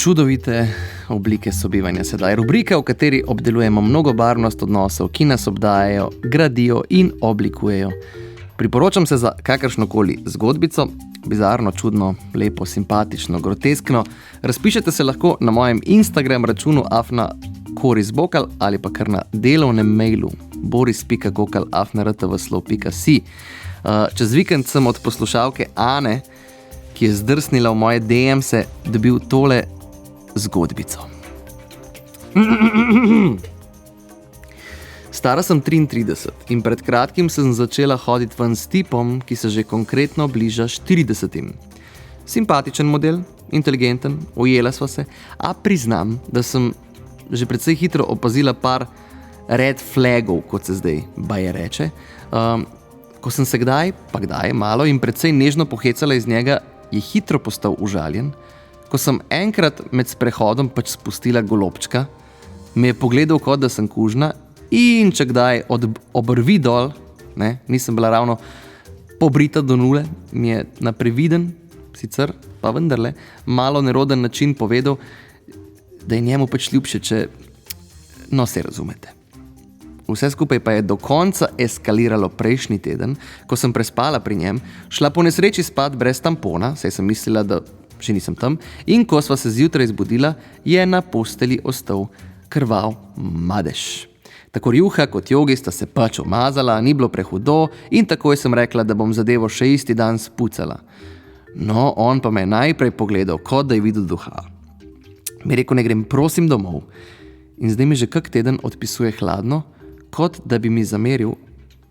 čudovite oblike sobivanja sedaj. Rubrika, v kateri obdelujemo mnogobarvnost odnosov, ki nas obdajajo, gradijo in oblikujejo. Priporočam se za kakršnokoli zgodbico, bizarno, čudno, lepo, simpatično, groteskno. Razpišete se lahko na mojem Instagram računu @korisbokal ali pa kar na delovnem mailu boris.gokal@rtvslov.si. Čez vikend sem od poslušalke Ane, ki je zdrsnila v moje DM-se, dobil tole zgodbico. Stara sem 33 in pred kratkim sem začela hoditi ven s tipom, ki se že konkretno bliža 40. Simpatičen model, inteligenten, ujela sva se, a priznam, da sem že precej hitro opazila par red flagov, kot se zdaj baje reče. Ko sem se kdaj malo in precej nežno pohecala iz njega, je hitro postal užaljen. Ko sem enkrat med sprehodom spustila golobčka, me je pogledal, kot da sem kužna, in če kdaj od obrvi dol, nisem bila ravno pobrita do nule, mi je na previden, sicer pa vendarle, malo neroden način povedal, da je njemu ljubše, če se razumete. Vse skupaj pa je do konca eskaliralo prejšnji teden, ko sem prespala pri njem, šla po nesreči spat brez tampona, saj sem mislila, da še nisem tam, in ko sva se zjutraj zbudila, je na posteli ostal krvav madež. Tako rjuha kot jogi sta se umazala, ni bilo prehudo in takoj sem rekla, da bom zadevo še isti dan spucala. No, on pa me je najprej pogledal, kot da je videl duha. Mi rekel, ne grem prosim domov. In zdaj mi že kak teden odpisuje hladno, kot da bi mi zameril,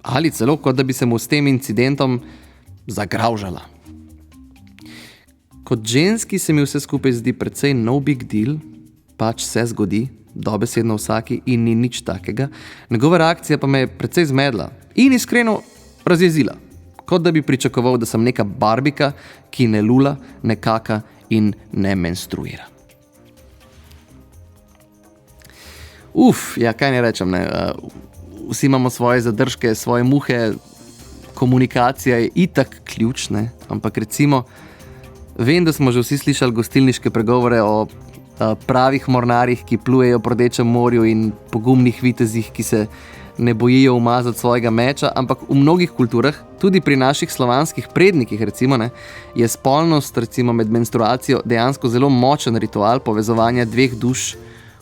ali celo kot da bi se mu s tem incidentom zagravžala. Kot ženski se mi vse skupaj zdi precej no big deal, se zgodi, dobesedno vsaki in ni nič takega. Njegova reakcija pa me je precej zmedla in iskreno razjezila, kot da bi pričakoval, da sem neka barbika, ki ne lula, ne kaka in ne menstruira. Kaj ne rečem, vsi imamo svoje zadržke, svoje muhe, komunikacija je itak ključ, ampak recimo, vem, da smo že vsi slišali gostilniške pregovore o pravih mornarjih, ki plujejo po Rdečem morju in pogumnih vitezih, ki se ne bojijo umazati svojega meča, ampak v mnogih kulturah, tudi pri naših slovanskih prednikih recimo, je spolnost recimo med menstruacijo dejansko zelo močen ritual povezovanja dveh duš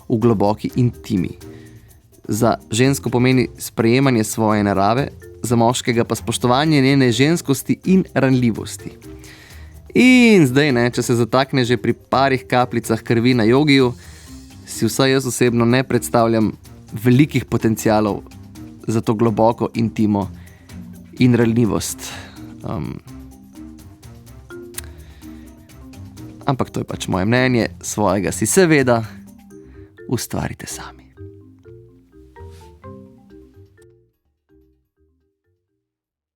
v globoki intimi. Za žensko pomeni sprejemanje svoje narave, za moškega pa spoštovanje njene ženskosti in ranljivosti. In zdaj, če se zatakne že pri parih kapljicah krvi na jogiju, si vsaj jaz osebno ne predstavljam velikih potencialov za to globoko intimo in ranljivost. Ampak to je moje mnenje, svojega si seveda ustvarite sami.